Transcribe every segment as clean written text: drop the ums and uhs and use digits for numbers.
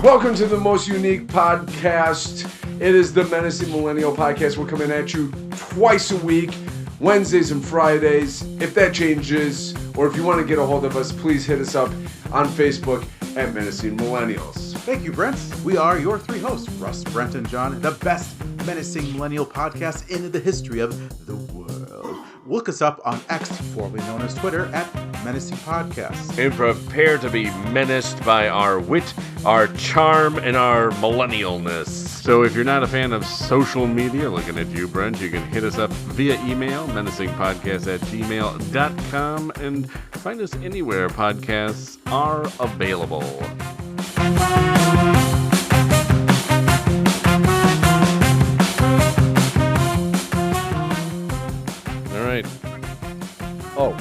Welcome to the most unique podcast. It is the Menacing Millennial podcast. We're coming at you twice a week, Wednesdays and Fridays. If that changes, or if you want to get a hold of us, please hit us up on Facebook at Menacing Millennials. Thank you, Brent. We are your three hosts, Russ, Brent, and John, the best Menacing Millennial podcast in the history of the world. Look us up on X, formerly known as Twitter, at Menacing Podcast. And prepare to be menaced by our wit, our charm, and our millennialness. So if you're not a fan of social media, looking at you, Brent, you can hit us up via email, menacingpodcast@gmail.com, and find us anywhere podcasts are available. All right. Oh.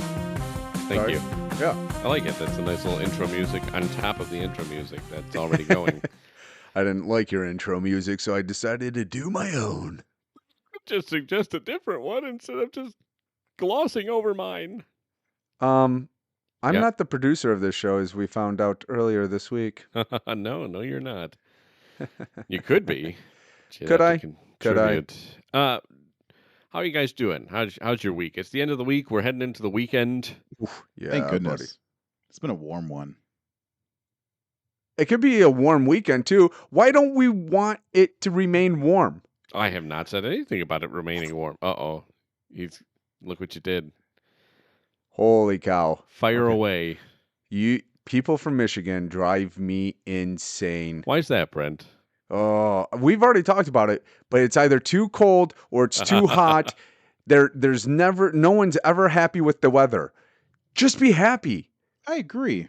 Thank sorry. you. Yeah. I like it. That's a nice little intro music on top of the intro music that's already going. I didn't like your intro music, so I decided to do my own. Just suggest a different one instead of just glossing over mine. I'm not the producer of this show, as we found out earlier this week. No, you're not. You could be. Could I? Could I? How are you guys doing? How's your week? It's the end of the week. We're heading into the weekend. Oof, yeah, Thank goodness. buddy. It's been a warm one. It could be a warm weekend, too. Why don't we want it to remain warm? I have not said anything about it remaining warm. Uh-oh. Look what you did. Holy cow. Fire away. People from Michigan drive me insane. Why is that, Brent? Oh, we've already talked about it, but it's either too cold or it's too hot. There's never, no one's ever happy with the weather. Just be happy. I agree.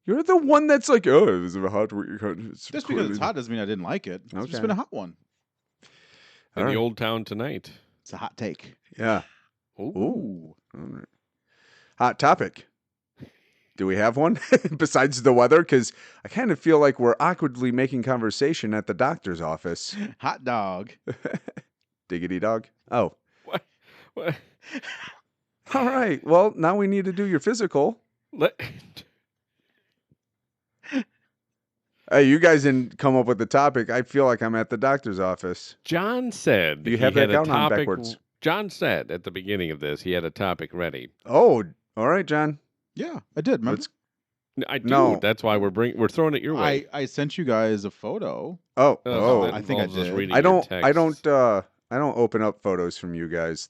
You're the one that's like, oh, it was a hot week. Just because it's hot doesn't mean I didn't like it. It's just been a hot one. In the old town tonight. It's a hot take. Yeah. Ooh. All right. Hot topic. Do we have one besides the weather? Because I kind of feel like we're awkwardly making conversation at the doctor's office. Hot dog. Diggity dog. Oh. What? All right. Well, now we need to do your physical. Hey, you guys didn't come up with the topic. I feel like I'm at the doctor's office. John said You have that down on backwards. John said at the beginning of this he had a topic ready. Oh, all right, John. Yeah, I did. Remember? I do. No. That's why we're throwing it your way. I sent you guys a photo. Oh. That I think I involves us did. reading I your don't texts. I don't open up photos from you guys.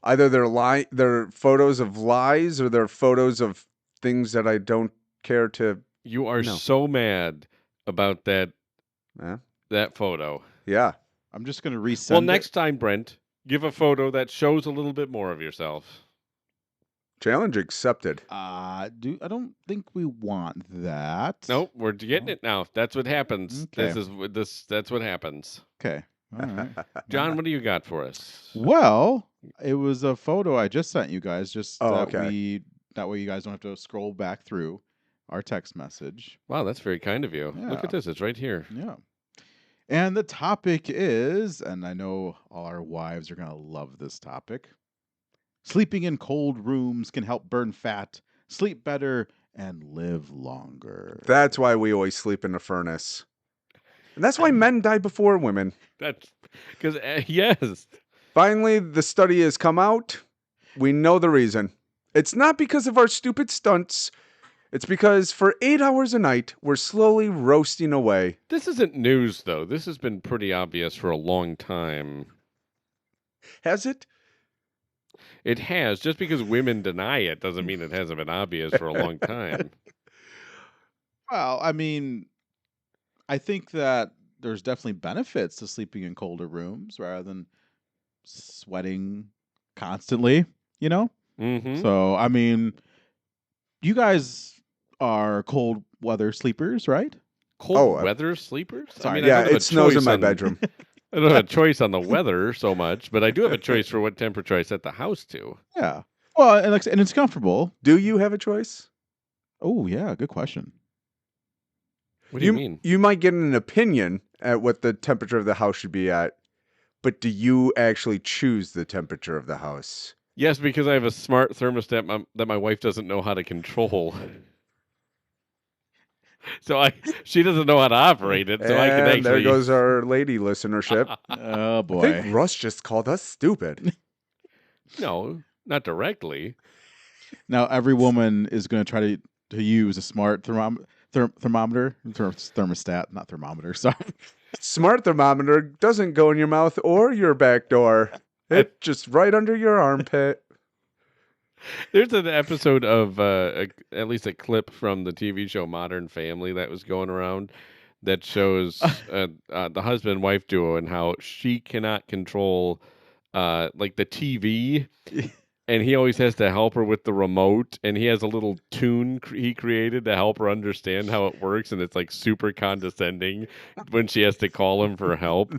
Either they're photos of lies or they're photos of things that I don't care to. You are No. so mad about that photo. Yeah. I'm just going to resend Well, it. next time, Brent, give a photo that shows a little bit more of yourself. Challenge accepted. I don't think we want that. Nope, we're getting it now. That's what happens. Okay. That's what happens. Okay. All right. John, what do you got for us? Well, it was a photo I just sent you guys, just that okay. that way you guys don't have to scroll back through our text message. Wow, that's very kind of you. Look Yeah. at this. It's right here. Yeah. And the topic is, and I know all our wives are going to love this topic, sleeping in cold rooms can help burn fat, sleep better, and live longer. That's why we always sleep in a furnace. And that's why men die before women. That's because, yes. Finally, the study has come out. We know the reason. It's not because of our stupid stunts. It's because for 8 hours a night, we're slowly roasting away. This isn't news, though. This has been pretty obvious for a long time. Has it? It has. Just because women deny it doesn't mean it hasn't been obvious for a long time. Well, I mean, I think that there's definitely benefits to sleeping in colder rooms rather than sweating constantly, you know? Mm-hmm. So, I mean, you guys are cold weather sleepers, right? Cold weather sleepers? Sorry. I Yeah, don't have a it snows in choice my on- bedroom. I don't have a choice on the weather so much, but I do have a choice for what temperature I set the house to. Yeah. Well, and it's comfortable. Do you have a choice? Oh, yeah, good question. What do you mean? You might get an opinion at what the temperature of the house should be at, but do you actually choose the temperature of the house? Yes, because I have a smart thermostat that my wife doesn't know how to control. So she doesn't know how to operate it. So I can And actually. there goes our lady listenership. Oh I boy. think Russ just called us stupid. No, not directly. Now every woman is going to try to use a smart thermostat, not thermometer. Sorry. Smart thermometer doesn't go in your mouth or your back door. It's just right under your armpit. There's an episode of at least a clip from the TV show Modern Family that was going around that shows the husband and wife duo and how she cannot control like the TV. And he always has to help her with the remote, and he has a little tune he created to help her understand how it works, and it's like super condescending when she has to call him for help.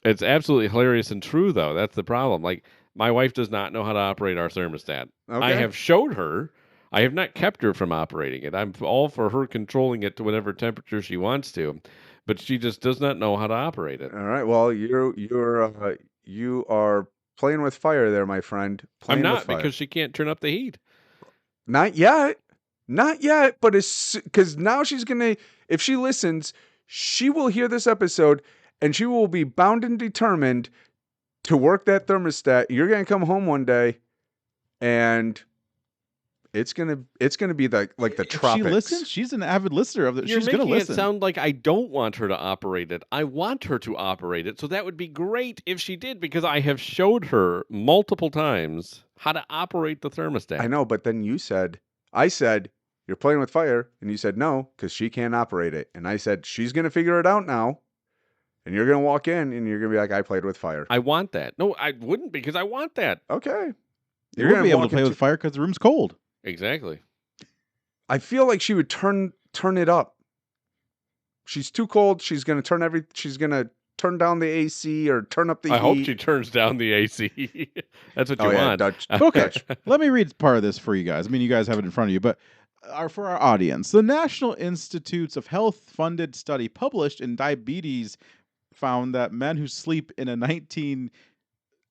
It's absolutely hilarious and true, though. That's the problem. Like, my wife does not know how to operate our thermostat. Okay. I have showed her. I have not kept her from operating it. I'm all for her controlling it to whatever temperature she wants to, but she just does not know how to operate it. All right. Well, you are playing with fire there, my friend. I'm Playing with not fire. because she can't turn up the heat. Not yet. Not yet. But because now she's gonna. If she listens, she will hear this episode, and she will be bound and determined to work that thermostat. You're gonna come home one day, and it's gonna be like the If tropics. she listens, she's an avid listener of the. You're She's going to making it listen. sound like I don't want her to operate it. I want her to operate it, so that would be great if she did, because I have showed her multiple times how to operate the thermostat. I know, but then I said, you're playing with fire, and you said no, because she can't operate it. And I said, she's going to figure it out now, and you're going to walk in, and you're going to be like, I played with fire. I want that. No, I wouldn't, because I want that. Okay. You're going to be able to play with fire because the room's cold. Exactly. I feel like she would turn it up. She's too cold. She's going to turn down the AC or turn up the heat. I hope she turns down the AC. That's what you want. Okay, let me read part of this for you guys. I mean, you guys have it in front of you, but for our audience, the National Institutes of Health-funded study published in Diabetes found that men who sleep in a 19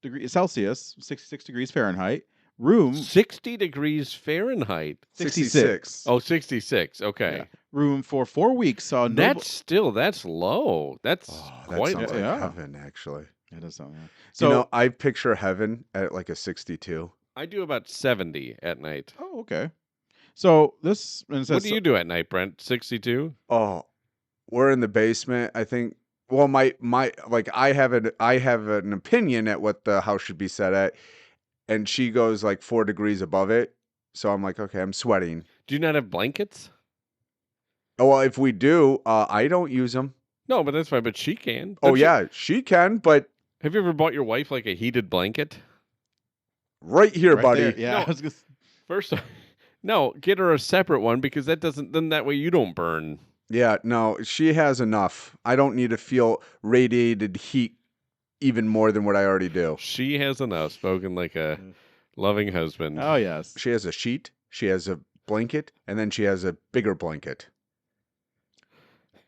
degrees Celsius, 66 degrees Fahrenheit, room 60 degrees Fahrenheit. 66. Oh, 66. Okay. Yeah. Room for 4 weeks saw That's low. That's That quite sounds low. like heaven, actually. It is something. So I picture heaven at like a 62. I do about 70 at night. Oh, okay. So this and it says, What do you do at night, Brent? 62? Oh, we're in the basement. I think. Well, my like I have an opinion at what the house should be set at, and she goes like 4 degrees above it. So I'm like, okay, I'm sweating. Do you not have blankets? Oh, well, if we do, I don't use them. No, but that's fine. But she can. Oh yeah, she can, but Have you ever bought your wife like a heated blanket? right here, right buddy. there, yeah. No. I was gonna First, no, get her a separate one because then that way you don't burn. Yeah, no, she has enough. I don't need to feel radiated heat even more than what I already do. She has enough. Spoken like a loving husband. Oh yes. She has a sheet, she has a blanket, and then she has a bigger blanket.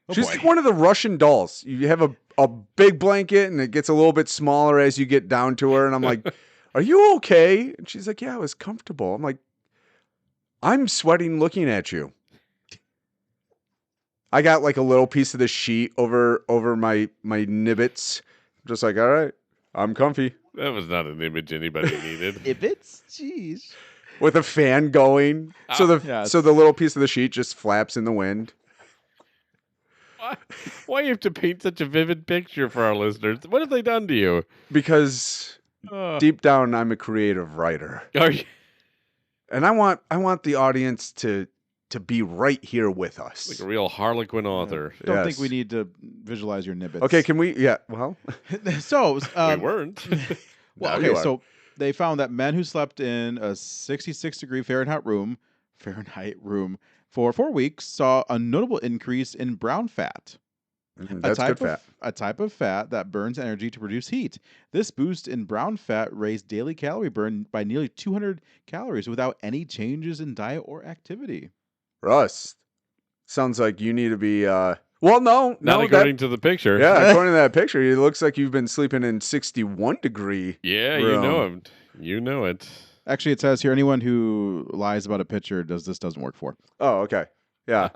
Oh, She's boy. like one of the Russian dolls. You have a big blanket, and it gets a little bit smaller as you get down to her. And I'm like, are you okay? And she's like, yeah, I was comfortable. I'm like, I'm sweating looking at you. I got like a little piece of the sheet over my nibbits. Just like, all right, I'm comfy. That was not an image anybody needed. If it's jeez. With a fan going. So Yes. the little piece of the sheet just flaps in the wind. Why you have to paint such a vivid picture for our listeners? What have they done to you? Because deep down I'm a creative writer. Are you And I want the audience to be right here with us. like a real Harlequin author? Don't think Yes. we need to visualize your nibbits. Okay, can we? Yeah, well, So We weren't. well, Now you okay, are. so they found that men who slept in a 66-degree Fahrenheit room for 4 weeks saw a notable increase in brown fat. that's good fat. A type of fat that burns energy to produce heat. This boost in brown fat raised daily calorie burn by nearly 200 calories without any changes in diet or activity. Russ, sounds like you need to be. Well, no, Not according to the picture. Yeah, according to that picture, it looks like you've been sleeping in 61-degree. Yeah, room. you know it. You know it. Actually, it says here anyone who lies about a picture doesn't work for. Oh, okay. Yeah.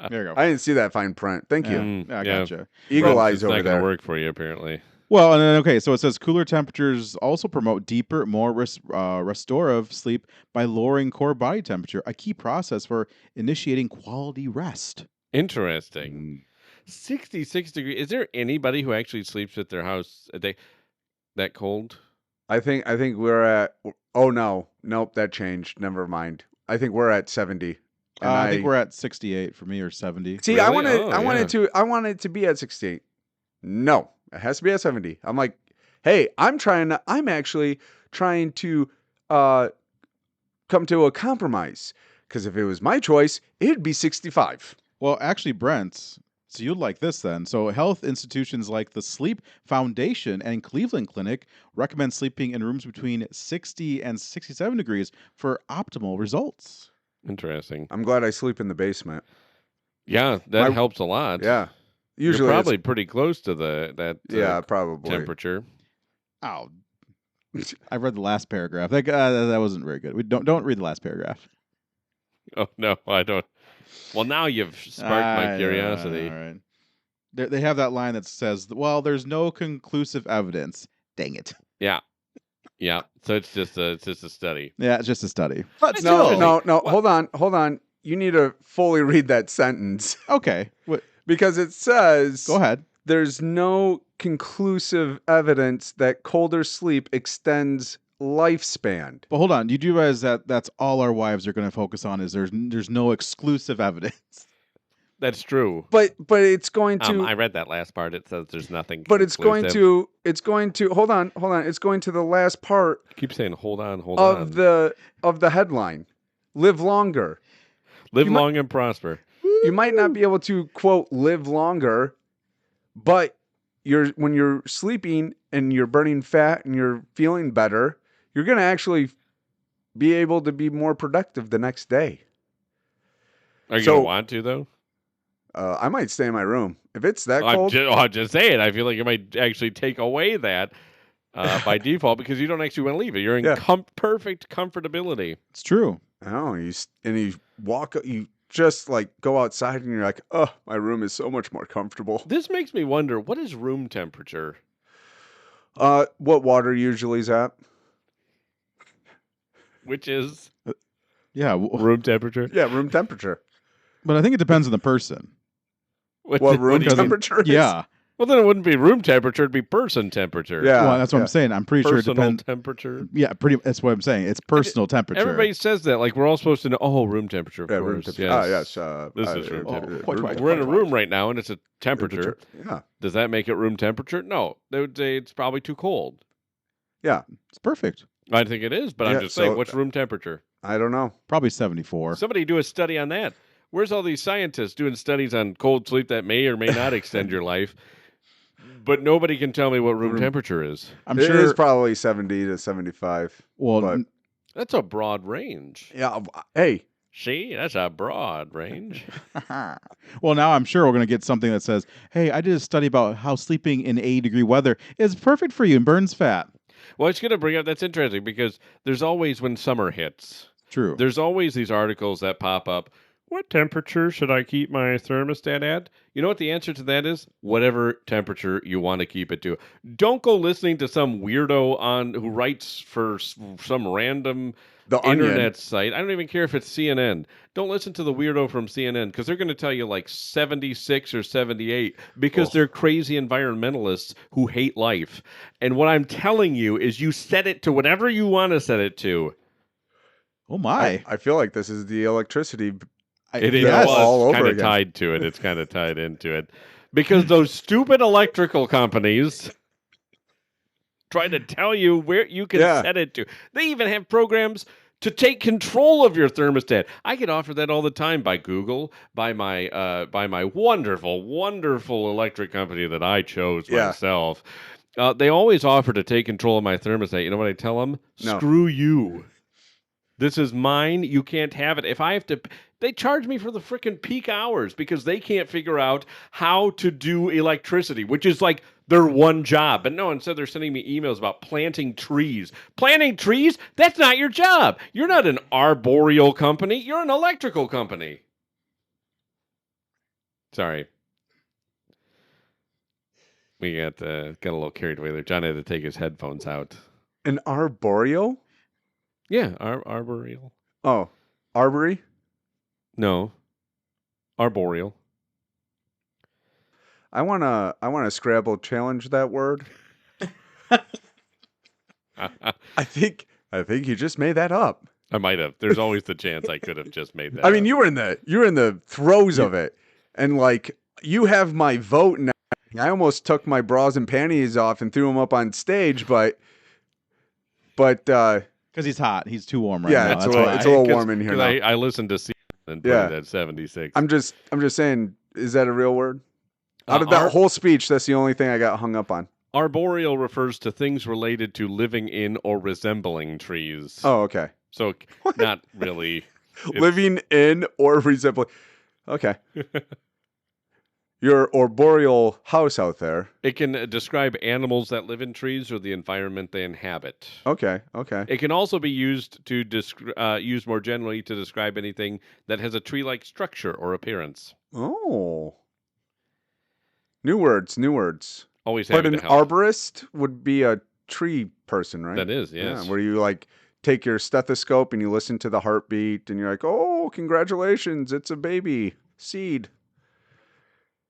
There you go. I didn't see that fine print. Thank you. I Yeah. gotcha. Eagle Well, eyes it's over not going there. to work for you, apparently. Well, and then, okay, so it says cooler temperatures also promote deeper, more restorative sleep by lowering core body temperature, a key process for initiating quality rest. Interesting. 66 degrees. Is there anybody who actually sleeps at their house that cold? I think we're at. Oh no, nope, that changed. Never mind. I think we're at 70. And I think we're at 68 for me, or 70. see. I Really? wanted. Oh, I wanted yeah. to. I wanted to be at 68. No, it has to be at 70. I'm like, hey, I'm actually trying to come to a compromise, because if it was my choice, it'd be 65. Well, actually, Brent, so you'd like this then. So, health institutions like the Sleep Foundation and Cleveland Clinic recommend sleeping in rooms between 60 and 67 degrees for optimal results. Interesting. I'm glad I sleep in the basement. Yeah, that helps a lot. Yeah, You're usually probably pretty close to that probably. temperature. Oh, I read the last paragraph. That wasn't very good. We don't read the last paragraph. Oh, no, I don't. Well, now you've sparked my curiosity. All right. They have that line that says, well, there's no conclusive evidence. Dang it. Yeah. Yeah. So it's just a study. Yeah, it's just a study. But It's still. interesting. No. Hold on. You need to fully read that sentence Okay. because it says, Go ahead. there's no conclusive evidence that colder sleep extends lifespan. But hold on. You do realize that that's all our wives are going to focus on is there's no exclusive evidence. That's true. But it's going to. I read that last part. It says there's nothing. But it's going conclusive. to. Hold on. It's going to the last part Keep saying hold on. of the headline. Live longer. Live you long and prosper. You might not be able to quote live longer, but when you're sleeping and you're burning fat and you're feeling better, you're going to actually be able to be more productive the next day. Are you going to want to, though? I might stay in my room. If it's that cold. I'm just saying. I feel like it might actually take away that by default because you don't actually want to leave it. You're in perfect comfortability. It's true. Oh, you just like go outside and you're like, oh, my room is so much more comfortable. This makes me wonder, what is room temperature? What water usually is at? Which is room temperature? Yeah, room temperature. But I think it depends on the person. What room temperature is? Yeah. Well, then it wouldn't be room temperature; it'd be person temperature. Yeah, well, that's what I'm saying. I'm pretty sure it Personal depends. temperature. Yeah, that's what I'm saying. It's personal temperature. Everybody says that. Like we're all supposed to know. Oh, room temperature. Of Yeah, course. room temperature. Yes. Yes. This is room temperature. Quite. We're in a room right now, and it's a temperature. Yeah. Does that make it room temperature? No, they would say it's probably too cold. Yeah, it's perfect. I think it is, but I'm just saying, what's room temperature? I don't know. Probably 74. Somebody do a study on that. Where's all these scientists doing studies on cold sleep that may or may not extend your life? But nobody can tell me what room temperature is. I'm It sure is probably 70 to 75. Well, that's a broad range. Yeah. Hey. See, that's a broad range. Well, now I'm sure we're going to get something that says, hey, I did a study about how sleeping in 80-degree weather is perfect for you and burns fat. Well, it's going to bring up, that's interesting because there's always, when summer hits, True. There's always these articles that pop up. What temperature should I keep my thermostat at? You know what the answer to that is? Whatever temperature you want to keep it to. Don't go listening to some weirdo who writes for some random internet site. I don't even care if it's CNN. Don't listen to the weirdo from CNN because they're going to tell you like 76 or 78 because they're crazy environmentalists who hate life. And what I'm telling you is you set it to whatever you want to set it to. Oh my! I feel like this is the electricity. It is all over kind of tied to it. It's kind of tied into it because those stupid electrical companies try to tell you where you can set it to. They even have programs to take control of your thermostat. I get offered that all the time by Google, by my wonderful, wonderful electric company that I chose myself. They always offer to take control of my thermostat. You know what I tell them? No. Screw you. This is mine. You can't have it. If I have to, they charge me for the frickin' peak hours because they can't figure out how to do electricity, which is like their one job. But no, instead they're sending me emails about planting trees. Planting trees? That's not your job. You're not an arboreal company. You're an electrical company. Sorry. We got a little carried away there. John had to take his headphones out. An arboreal? Yeah, arboreal. Oh, arbory? No, arboreal. I wanna Scrabble challenge that word. I think you just made that up. I might have. There's always the chance I could have just made that. I mean, up. you were in the throes of it, and like you have my vote now. I almost took my bras and panties off and threw them up on stage, but Because he's hot. He's too warm right now. it's a little warm in here now. I listened to Season and put it at 76. I'm just saying, is that a real word? Out of that whole speech, that's the only thing I got hung up on. Arboreal refers to things related to living in or resembling trees. Oh, okay. So not really. Living in or resembling. Okay. Your arboreal house out there. It can describe animals that live in trees or the environment they inhabit. Okay. It can also be used to used more generally to describe anything that has a tree-like structure or appearance. Oh. New words. Always But happy an to help. arborist would be a tree person, right? That is, yes. Yeah, where you like take your stethoscope and you listen to the heartbeat and you're like, oh, congratulations, it's a baby seed.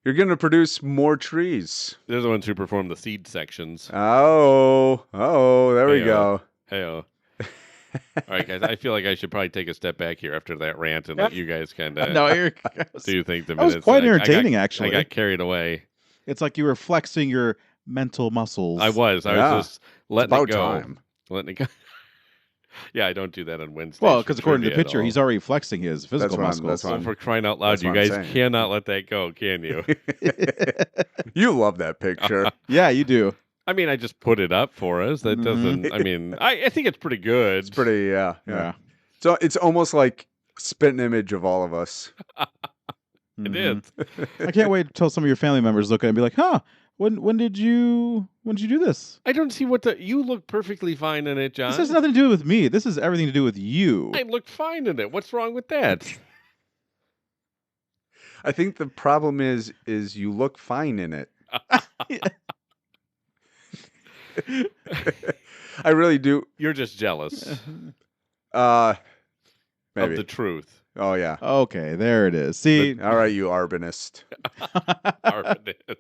You're going to produce more trees. They're the ones who perform the seed sections. Oh, there we go. Hey-oh. All right, guys, I feel like I should probably take a step back here after that rant and let you guys kind of do things. That was quite entertaining, actually. I got carried away. It's like you were flexing your mental muscles. I was just letting it go. Time. Letting it go. Yeah, I don't do that on Wednesday. Well, because according to the picture, he's already flexing his physical muscles. So for crying out loud, you guys cannot let that go, can you? You love that picture. Yeah, you do. I mean, I just put it up for us. That doesn't. I mean, I think it's pretty good. It's pretty, yeah. So it's almost like spitting image of all of us. It is. I can't wait until some of your family members look at it and be like, "Huh, when did you do this?" I don't see you look perfectly fine in it, John. This has nothing to do with me. This has everything to do with you. I look fine in it. What's wrong with that? I think the problem is you look fine in it. I really do. You're just jealous Maybe. of the truth. Oh yeah. Okay, there it is. See, All right, you arbanist. Arbanist.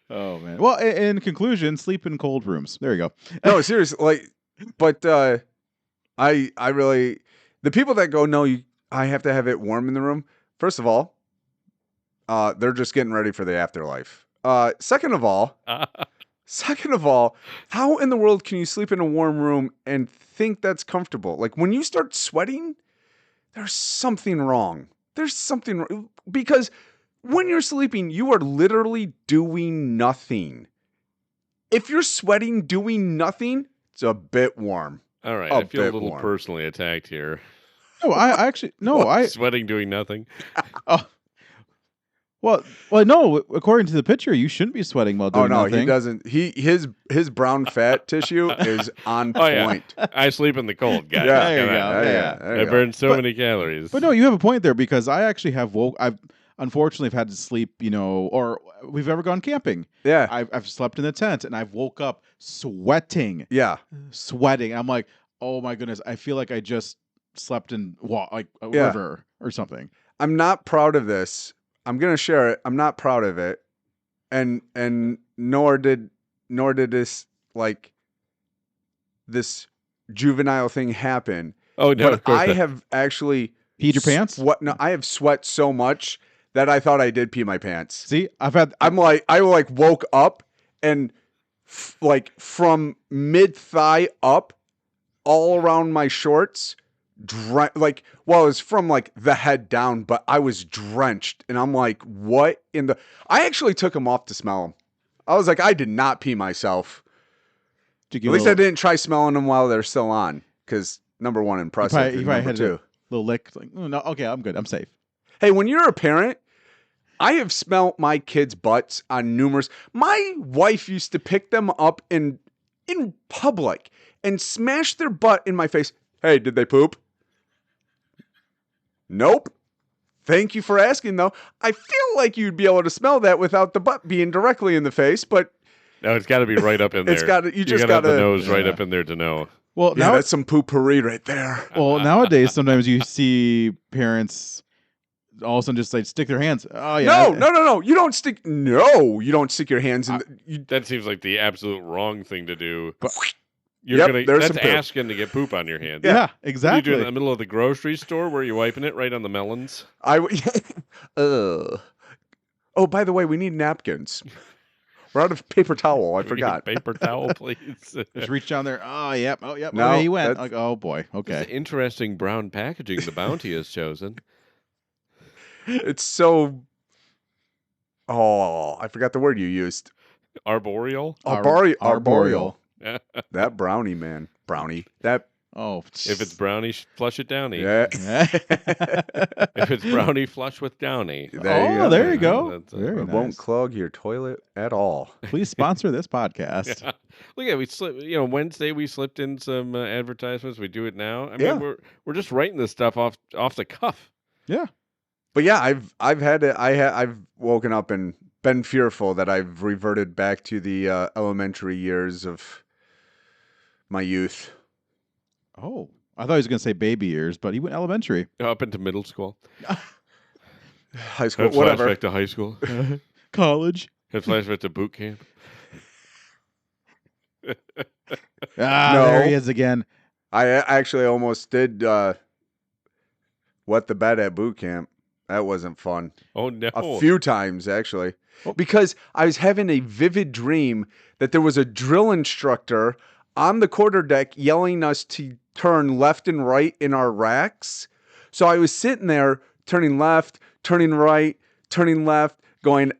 Oh man. Well, in conclusion, sleep in cold rooms. There you go. No, seriously. But I really, the people that go, no, I have to have it warm in the room. First of all, they're just getting ready for the afterlife. Second of all, how in the world can you sleep in a warm room and think that's comfortable? Like when you start sweating, there's something wrong. There's something wrong. Because when you're sleeping, you are literally doing nothing. If you're sweating doing nothing, it's a bit warm. All right, I feel a little personally attacked here. No, I actually no, sweating doing nothing. Oh. Well, no. According to the picture, you shouldn't be sweating while doing nothing. He doesn't. His brown fat tissue is on point. Yeah. I sleep in the cold, guys. Yeah, there you go. I burn so many calories. But no, you have a point there because I actually have I've unfortunately had to sleep. Or we've ever gone camping. Yeah, I've slept in the tent and I've woke up sweating. Yeah, sweating. I'm like, oh my goodness, I feel like I just slept in a river or something. I'm not proud of this. I'm gonna share it. I'm not proud of it, and nor did this this juvenile thing happen. Oh no! But I have actually peed your pants. I have sweat so much that I thought I did pee my pants. See, I woke up and from mid thigh up, all around my shorts. It was from the head down, but I was drenched, and I'm like, what in the? I actually took them off to smell them. I was like, I did not pee myself. At least I didn't try smelling them while they're still on, because number one, impressive. You probably had a little lick. Like, oh, no, okay, I'm good. I'm safe. Hey, when you're a parent, I have smelled my kids' butts on numerous. My wife used to pick them up in public and smash their butt in my face. Hey, did they poop? Nope. Thank you for asking, though. I feel like you'd be able to smell that without the butt being directly in the face, but No, it's got to be right up in there. it's got you just got to have the gotta. nose right Yeah. up in there to know. Well, Yeah, now that's some poopery right there. well nowadays sometimes you see parents all of a sudden just like stick their hands. Oh yeah. No. You don't stick. No, you don't stick your hands in. That seems like the absolute wrong thing to do. But- Yep, there's that's some poop. asking to get poop on your hand. Yeah, What do you exactly. do in the middle of the grocery store where you're wiping it right on the melons? Oh, by the way, we need napkins. We're out of paper towel. I Can we get forgot. paper towel, please. Just reach down there. Oh, yep. Oh, yep. No, Okay, he went. that's- Like, oh boy. This is Okay. interesting brown packaging the Bounty has chosen. It's so. Oh, I forgot the word you used. Arboreal. Arboreal. That brownie, man. Brownie. That. Oh. If it's brownie, flush it downy. Yeah. If it's brownie, flush with downy. There you go. That's, Very It won't nice. clog your toilet at all. Please sponsor this podcast. Yeah. Look at we slipped. Wednesday we slipped in some advertisements. We do it now. I mean, Yeah. we're just writing this stuff off the cuff. Yeah. But yeah, I've had it. I've woken up and been fearful that I've reverted back to the elementary years of my youth. Oh, I thought he was going to say baby years, but he went elementary. Up into middle school. High school, Had whatever. flashback to high school. College. Had flashback to boot camp. Ah, there he is again. I actually almost did wet the bed at boot camp. That wasn't fun. Oh no! A few times, actually. Because I was having a vivid dream that there was a drill instructor on the quarterdeck yelling us to turn left and right in our racks. So I was sitting there turning left, turning right, turning left, going,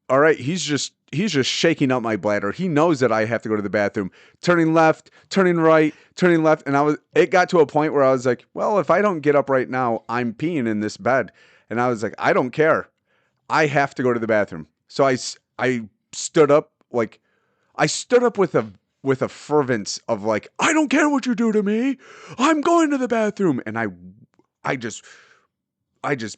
all right, he's just shaking up my bladder. He knows that I have to go to the bathroom. Turning left, turning right, turning left. And it got to a point where I was like, well, if I don't get up right now, I'm peeing in this bed. And I was like, I don't care. I have to go to the bathroom. So I stood up with a fervence of like, I don't care what you do to me. I'm going to the bathroom. And I just I don't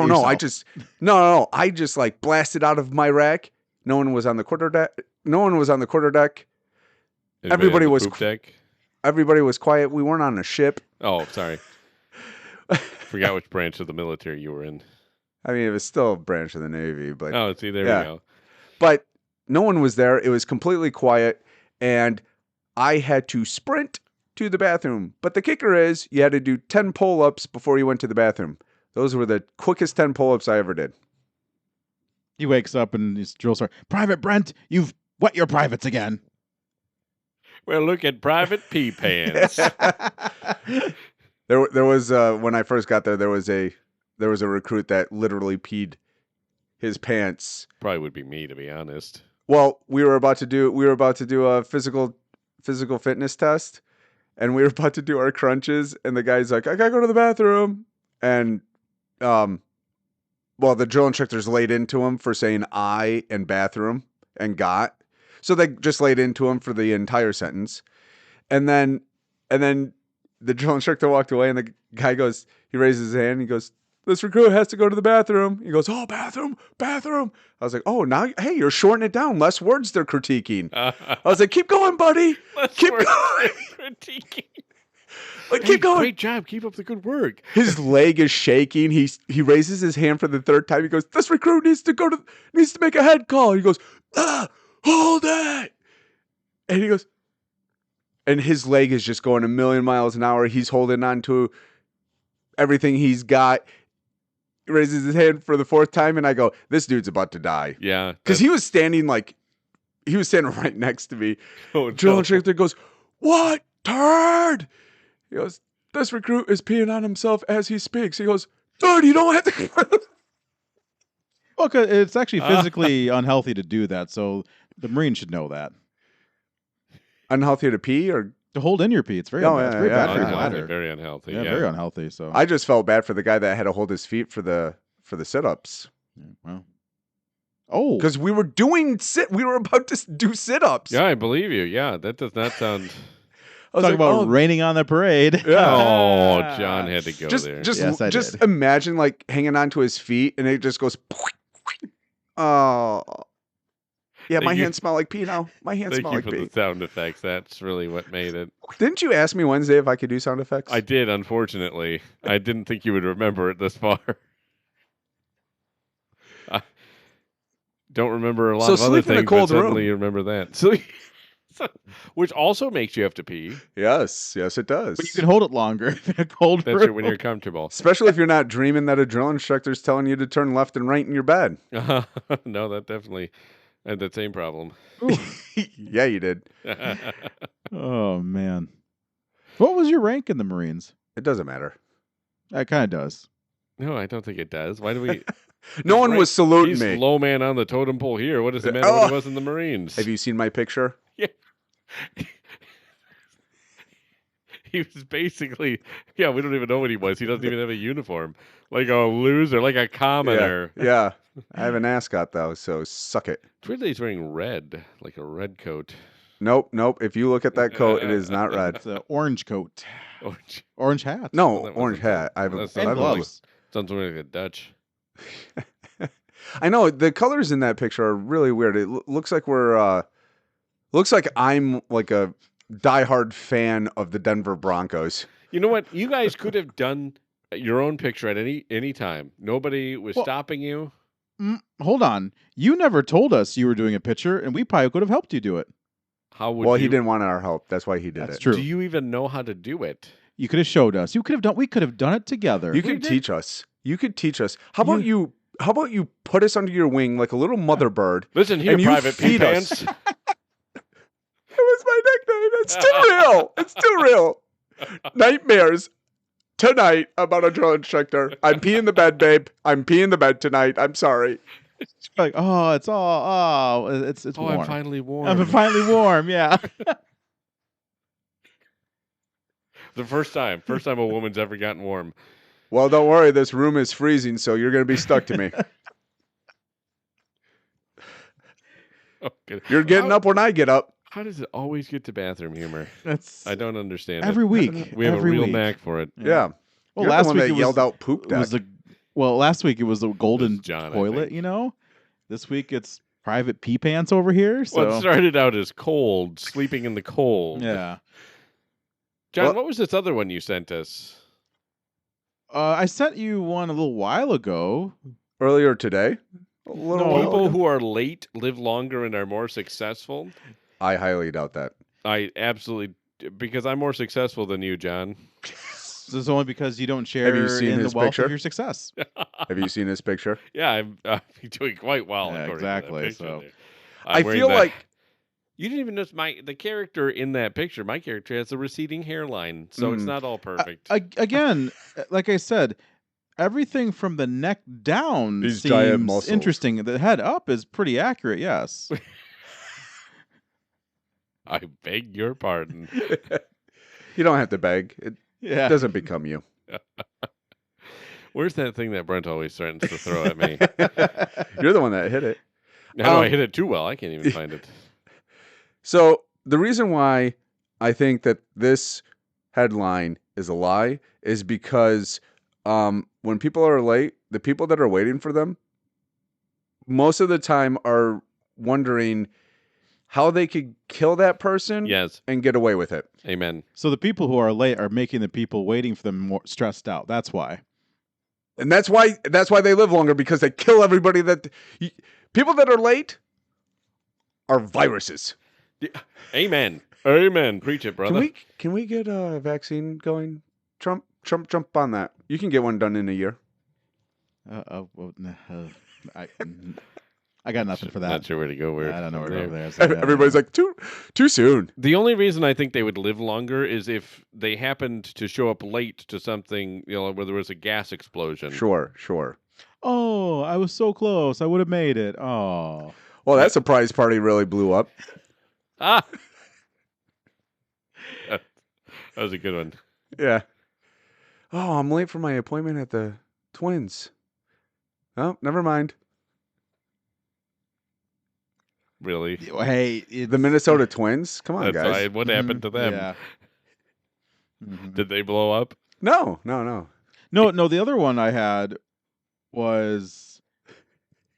know. yourself. I just like blasted out of my rack. No one was on the quarterdeck. Everybody on the was poop deck. Everybody was quiet. We weren't on a ship. Oh, sorry. Forgot which branch of the military you were in. I mean, it was still a branch of the Navy, but Oh, see, there Yeah. we go. but no one was there. It was completely quiet, and I had to sprint to the bathroom. But the kicker is you had to do 10 pull-ups before you went to the bathroom. Those were the quickest 10 pull-ups I ever did. He wakes up and his drill sergeant, Private Brent, you've wet your privates again. Well, look at Private Pea Pants. There was when I first got there was a recruit that literally peed his pants. Probably would be me, to be honest. Well, we were about to do a physical fitness test, and we were about to do our crunches, and the guy's like, I gotta go to the bathroom. And the drill instructors laid into him for saying I and bathroom and got. So they just laid into him for the entire sentence. And then the drill instructor walked away, and the guy goes, he raises his hand, he goes, this recruit has to go to the bathroom. He goes, oh, bathroom. I was like, oh, now, hey, you're shortening it down. Less words they're critiquing. I was like, keep going, buddy. Keep going. Critiquing. Like, keep going. Great job. Keep up the good work. His leg is shaking. He raises his hand for the third time. He goes, this recruit needs to make a head call. He goes, hold it. And he goes, and his leg is just going a million miles an hour. He's holding on to everything he's got. He raises his hand for the fourth time, and I go, this dude's about to die. Yeah. Because he was standing right next to me. Oh, Drill no. instructor goes, what? Turd! He goes, this recruit is peeing on himself as he speaks. He goes, dude, you don't have to. Well, 'cause it's actually physically unhealthy to do that, so the Marines should know that. Unhealthy to pee, or To hold in your pee, it's very, Oh, it's yeah, very yeah, bad for your Unhealthy, bladder. very unhealthy. Yeah, Yeah, very unhealthy. So I just felt bad for the guy that had to hold his feet for the sit-ups. Yeah, well. Oh, Because we were about to do sit-ups. Yeah, I believe you. Yeah, that does not sound. was Talk like, about oh, raining on the parade. Yeah. Oh, John had to go there. Yes, I just did. imagine like hanging onto his feet and it just goes. Oh, yeah, my Thank you. hands smell like pee now. My hands Thank smell you like for pee. the sound effects. That's really what made it. Didn't you ask me Wednesday if I could do sound effects? I did, unfortunately. I didn't think you would remember it this far. I don't remember a lot So of other sleep in a things, cold but suddenly room. you remember that. Which also makes you have to pee. Yes, it does. But you can hold it longer in a cold That's room. it when you're comfortable. Especially if you're not dreaming that a drill instructor's telling you to turn left and right in your bed. No, that definitely had that same problem. Yeah, you did. Oh, man. What was your rank in the Marines? It doesn't matter. That kind of does. No, I don't think it does. Why do we? No one was saluting He's me. low man on the totem pole here. What does it matter what he was in the Marines? Have you seen my picture? Yeah. He was basically, we don't even know what he was. He doesn't even have a uniform. Like a loser, like a commoner. Yeah. I have an ascot, though, so suck it. It's weird that he's wearing red, like a red coat. Nope. If you look at that coat, it is not red. It's an orange coat. Orange. Orange hat. No, Well, that orange wasn't hat. I have a, that I have And a- gloves. Sounds like a Dutch. I know the colors in that picture are really weird. It looks like looks like I'm like a diehard fan of the Denver Broncos. You know what? You guys could have done your own picture at any time. Nobody was stopping you. Hold on. You never told us you were doing a picture, and we probably could have helped you do it. How would Well, you? he didn't want our help. That's why he did That's it. true. Do you even know how to do it? You could have showed us. You could have done. We could have done it together. You could teach us. You could teach us. How about you put us under your wing like a little mother bird? Listen here, And you Private feed us. P-Pants. It was my nickname. It's still real. It's still real. Nightmares tonight about a drill instructor. I'm peeing the bed, babe. I'm peeing the bed tonight. I'm sorry. Like, oh, it's all. Oh, it's Oh, warm. I'm finally warm. I'm finally warm. Yeah. The first time a woman's ever gotten warm. Well, don't worry. This room is freezing, so you're going to be stuck to me. Okay. You're getting up when I get up. How does it always get to bathroom humor? That's I don't understand every it. week. We have every a real week. knack for it. Yeah. Well, You're last the one week that it yelled was, out poop deck. last week it was the golden John, I toilet. think. You know, this week it's private pee pants over here. So Well, it started out as cold, sleeping in the cold. yeah. John, Well- what was this other one you sent us? I sent you one a little while ago. Earlier today. A little No, while People ago. who are late live longer and are more successful. I highly doubt that. I absolutely, because I'm more successful than you, John. This is only because you don't share you seen in the his wealth picture? of your success. Have you seen this picture? Yeah, I'm doing quite well. Yeah, according to that exactly, picture so. there. I I'm wearing feel that- like you didn't even notice the character in that picture. My character has a receding hairline, so it's not all perfect. Again, like I said, everything from the neck down These giant seems muscles. interesting. The head up is pretty accurate. Yes. I beg your pardon. you don't have to beg. It Yeah. doesn't become you. Where's that thing that Brent always threatens to throw at me? You're the one that hit it. No, I hit it too well. I can't even find it. So the reason why I think that this headline is a lie is because when people are late, the people that are waiting for them most of the time are wondering how they could kill that person Yes. and get away with it. Amen. So the people who are late are making the people waiting for them more stressed out. That's why. And that's why they live longer, because they kill everybody people that are late are viruses. Amen. Amen. Preach it, brother. Can we get a vaccine going? Trump, jump on that. You can get one done in a year. I got nothing for that. Not sure where to go. Where I don't know where to there. go there. So, yeah, Everybody's like, too soon. The only reason I think they would live longer is if they happened to show up late to something, where there was a gas explosion. Sure. oh, I was so close. I would have made it. Oh. Well, that surprise party really blew up. Ah. That was a good one. Yeah. Oh, I'm late for my appointment at the Twins. Oh, never mind. Really. Hey, The Minnesota Twins? Come on, That's guys. what happened to them? Yeah. Did they blow up? No. No, the other one I had was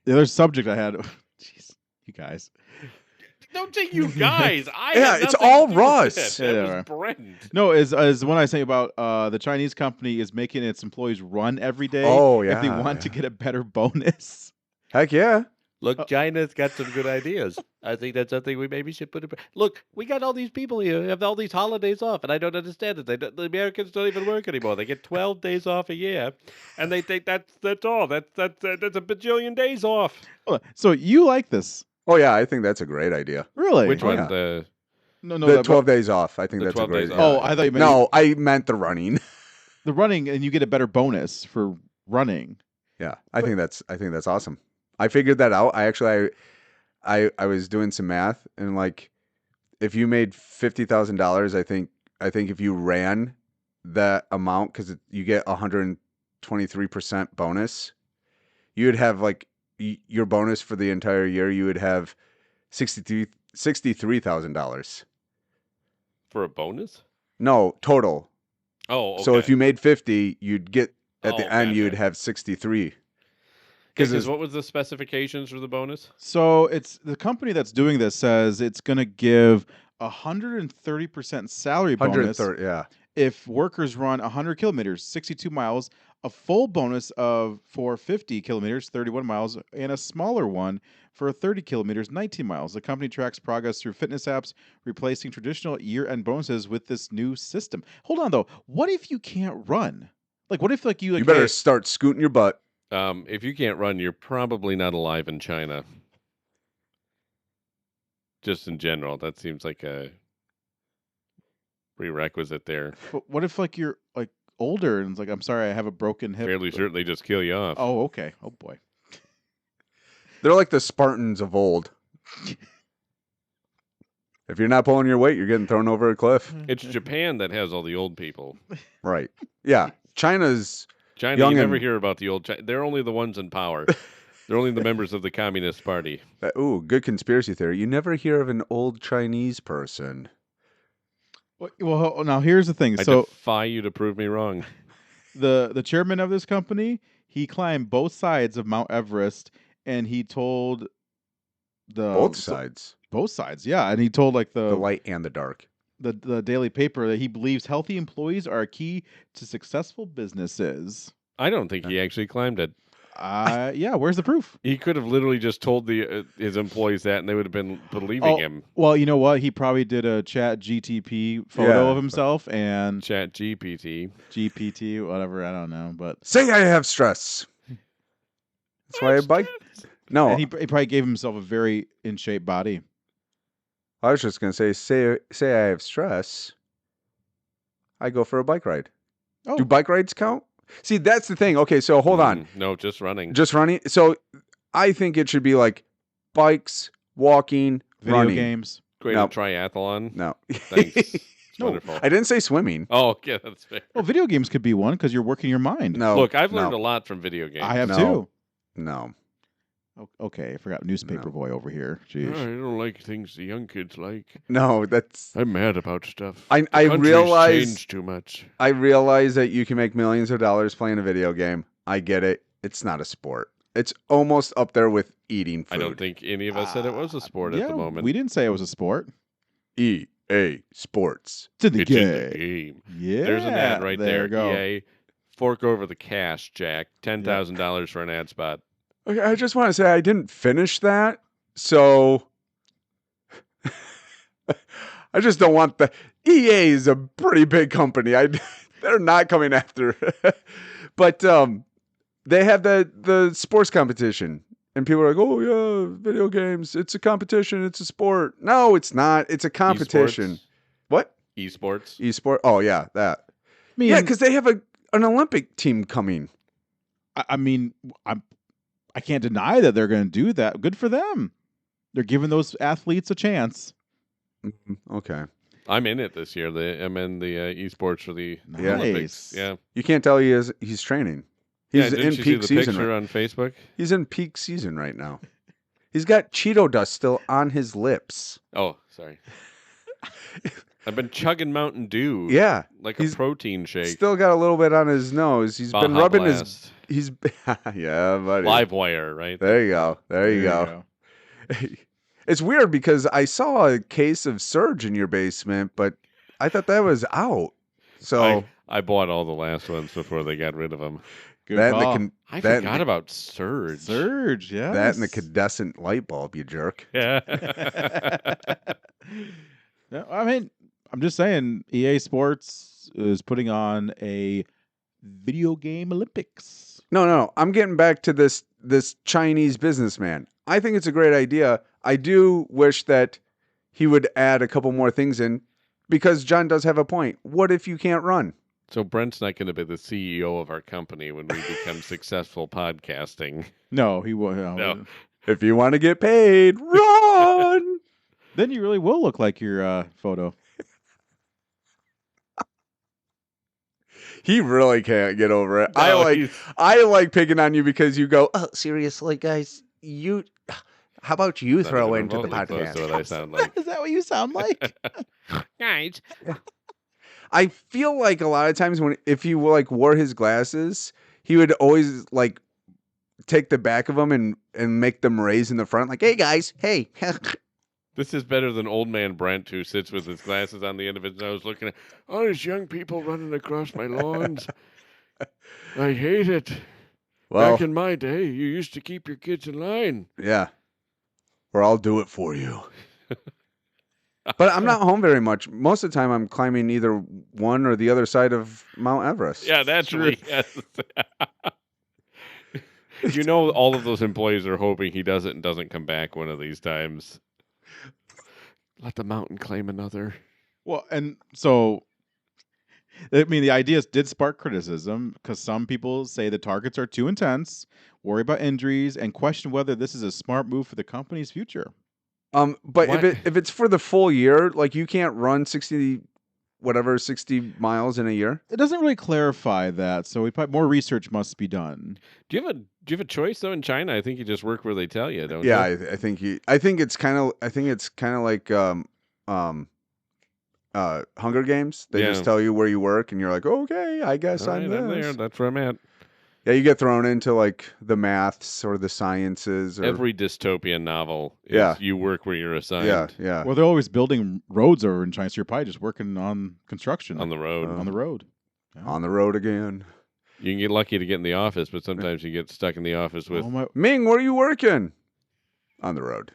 the other subject I had. Jeez, you guys. Don't say you guys. I Yeah, had it's nothing all to do with Russ. That, Yeah, that they are. was Brent. No, is the one I say about the Chinese company is making its employees run every day Oh, if they yeah, want to yeah. get a better bonus. Heck yeah. Look, China's got some good ideas. I think that's something we maybe should put in. Look, we got all these people here who have all these holidays off, and I don't understand it. The Americans don't even work anymore. They get 12 days off a year, and they think that's all. That's a bajillion days off. So you like this? Oh, yeah, I think that's a great idea. Really? Which Oh, one? yeah. No, The 12 days off. I think the that's a 12 great days idea. off. Oh, I thought you meant No, I meant the running. the running, and you get a better bonus for running. Yeah, I think that's awesome. I figured that out. I was doing some math, and like, if you made $50,000, I think if you ran that amount, because you get 123% bonus, you would have like your bonus for the entire year. You would have $63,000. For a bonus? No, total. Oh, okay. So if you made 50, you'd get at the end gotcha. you'd have 63. Because what was the specifications for the bonus? So it's the company that's doing this says it's going to give 130% salary bonus 130, yeah. if workers run 100 kilometers, 62 miles, a full bonus for 50 kilometers, 31 miles, and a smaller one for 30 kilometers, 19 miles. The company tracks progress through fitness apps, replacing traditional year-end bonuses with this new system. Hold on, though. What if you can't run? Like, what if you You better start scooting your butt. If you can't run, you're probably not alive in China. Just in general, that seems like a prerequisite there. But what if you're older and it's I'm sorry, I have a broken hip. Fairly certain they just kill you off. Oh, okay. Oh boy. They're like the Spartans of old. If you're not pulling your weight, you're getting thrown over a cliff. It's Japan that has all the old people. Right. Yeah. China's China, young you never and- hear about the old China. They're only the ones in power. They're only the members of the Communist Party. ooh, good conspiracy theory. You never hear of an old Chinese person. Well, now here's the thing. I So defy you to prove me wrong. the chairman of this company, he climbed both sides of Mount Everest, and he told Both sides. both sides, yeah, and he told The light and the dark. the Daily Paper that he believes healthy employees are a key to successful businesses. I don't think he actually climbed it. Yeah, where's the proof? He could have literally just told his employees that, and they would have been believing him. Well, you know what? He probably did a Chat GTP photo Yeah. of himself and Chat GPT. GPT, whatever. I don't know, but Say I have stress. That's why I bike. No, and he probably gave himself a very in shape body. I was just gonna say I have stress. I go for a bike ride. Oh. Do bike rides count? See, that's the thing. Okay, so hold on. No, just running. Just running. So I think it should be like bikes, walking, Video running. games. Great no. triathlon. No. Thanks. It's No. wonderful. I didn't say swimming. Oh, yeah, that's fair. Well, video games could be one because you're working your mind. No. Look, I've no, learned a lot from video games. I have No. too. No. Okay, I forgot newspaper No. boy over here. I Jeez. don't like things the young kids like. No, that's I'm mad about stuff. I The country's realize changed too much. I realize that you can make millions of dollars playing a video game. I get it. It's not a sport. It's almost up there with eating food. I don't think any of us said it was a sport at the moment. We didn't say it was a sport. EA Sports. It's in the It's in game. the game. Yeah. There's an ad right there. you go. EA, fork over the cash, Jack. $10,000 for an ad spot. Okay, I just want to say I didn't finish that, so I just don't want the EA is a pretty big company. They're not coming after, but they have the sports competition, and people are like, "Oh yeah, video games. It's a competition. It's a sport." No, it's not. It's a competition. Esports? What? Esports. Esport? Oh yeah, that. I mean, Yeah, because they have an Olympic team coming. I mean, I can't deny that they're going to do that. Good for them. They're giving those athletes a chance. Okay. I'm in it this year. I'm in the esports for the Yeah. Olympics. Nice. Yeah. You can't tell he's training. Yeah, He's didn't in you see peak the season. picture Right? on Facebook? He's in peak season right now. He's got Cheeto dust still on his lips. Oh, sorry. I've been chugging Mountain Dew. Yeah. Like a protein shake. Still got a little bit on his nose. He's been Baja rubbing Blast. his... yeah, buddy. Live wire, right? There you go. There you go. It's weird because I saw a case of Surge in your basement, but I thought that was out. So I bought all the last ones before they got rid of them. Good call. I forgot about Surge. Surge, yeah. That and the cadescent light bulb, you jerk. Yeah. No, I mean, I'm just saying, EA Sports is putting on a video game Olympics. No. I'm getting back to this Chinese businessman. I think it's a great idea. I do wish that he would add a couple more things in because John does have a point. What if you can't run? So Brent's not going to be the CEO of our company when we become successful podcasting. No, he won't. No. If you want to get paid, run! Then you really will look like your photo. He really can't get over it. No, I like picking on you because you go, oh, seriously, guys, how about you not throw even into the remotely close podcast? to what I sound like. Is that what you sound like? Guys. I feel like a lot of times if he like wore his glasses, he would always like take the back of them and make them raise in the front, like, hey guys, hey. This is better than old man Brent, who sits with his glasses on the end of his nose looking at all these young people running across my lawns. I hate it. Well, Back in my day, you used to keep your kids in line. yeah. Or I'll do it for you. But I'm not home very much. Most of the time, I'm climbing either one or the other side of Mount Everest. Yeah, that's right. Yes. You know, all of those employees are hoping he does it and doesn't come back one of these times. Let the mountain claim another. Well, and so, I mean, the ideas did spark criticism because some people say the targets are too intense, worry about injuries, and question whether this is a smart move for the company's future. But What? if it's for the full year, like you can't run 60 miles in a year. It doesn't really clarify that, so more research must be done. Do you have a choice though in China? I think you just work where they tell you, don't Yeah, you? I think it's kind of like Hunger Games. They just Yeah. tell you where you work, and you're like, okay, I guess All I'm right, I'm there. this. That's where I'm at. Yeah, you get thrown into like the maths or the sciences. Or, Every dystopian novel is Yeah. you work where you're assigned. yeah. Well, they're always building roads over in China, so you're probably just working on construction On the road. on the road. Yeah. On the road again. You can get lucky to get in the office, but sometimes you get stuck in the office with Oh my, Ming, where are you working? On the road.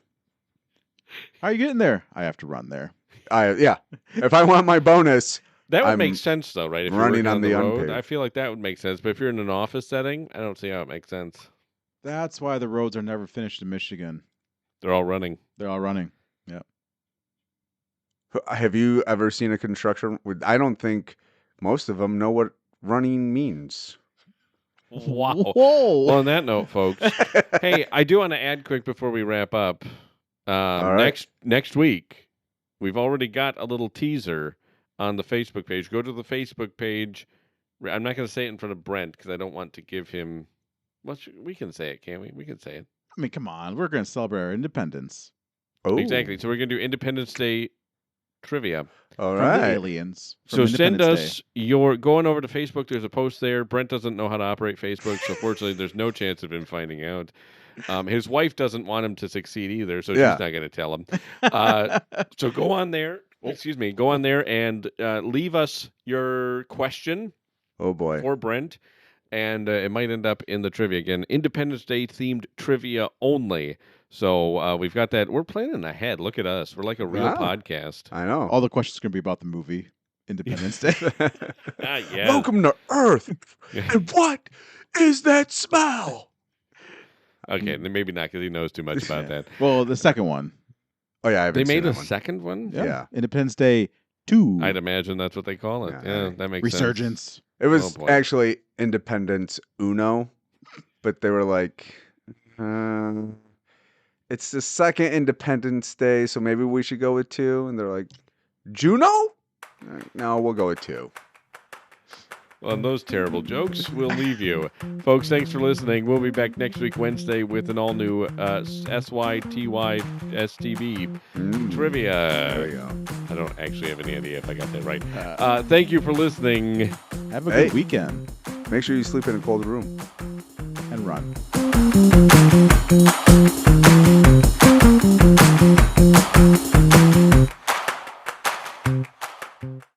how are you getting there? I have to run there. Yeah. If I want my bonus, That would I'm make sense, though, right? If you're running working on on the the road, unpaved. I feel like that would make sense. But if you're in an office setting, I don't see how it makes sense. That's why the roads are never finished in Michigan. They're all running. They're all running. have you ever seen a construction? I don't think most of them know what running means. Wow. Whoa! Well, on that note, folks, hey, I do want to add quick before we wrap up. All right. Next week, we've already got a little teaser on the Facebook page. Go to the Facebook page. I'm not going to say it in front of Brent because I don't want to give him. Well, we can say it, can't we? We can say it. I mean, come on. We're going to celebrate our independence Oh, Exactly. So we're going to do Independence Day trivia. All from the right. aliens. from So send Independence us your going over to Facebook. There's a post there. Brent doesn't know how to operate Facebook, so fortunately, there's no chance of him finding out. His wife doesn't want him to succeed either, so Yeah. she's not going to tell him. So go on there. Excuse me. Go on there and leave us your question Oh boy. for Brent, and it might end up in the trivia again. Independence Day themed trivia only. So we've got that. We're planning ahead. Look at us. We're like a real Wow. podcast. I know. All the questions are going to be about the movie Independence Day. Yeah. Welcome to Earth. And what is that smell? Okay, then maybe not because he knows too much about that. Well, the second one. Oh yeah, I haven't They seen made a that one. second one? Yeah. Independence Day 2. I'd imagine that's what they call it. Yeah, Yeah, that makes Resurgence. It was boy. actually Independence Uno, but they were like, it's the second Independence Day, so maybe we should go with 2. And they're like, Juno? No, we'll go with 2. On those terrible jokes, we'll leave you. Folks, thanks for listening. We'll be back next week, Wednesday, with an all-new SYTYSTV trivia. There you go. I don't actually have any idea if I got that right. Thank you for listening. Have a good weekend. Make sure you sleep in a cold room. And run.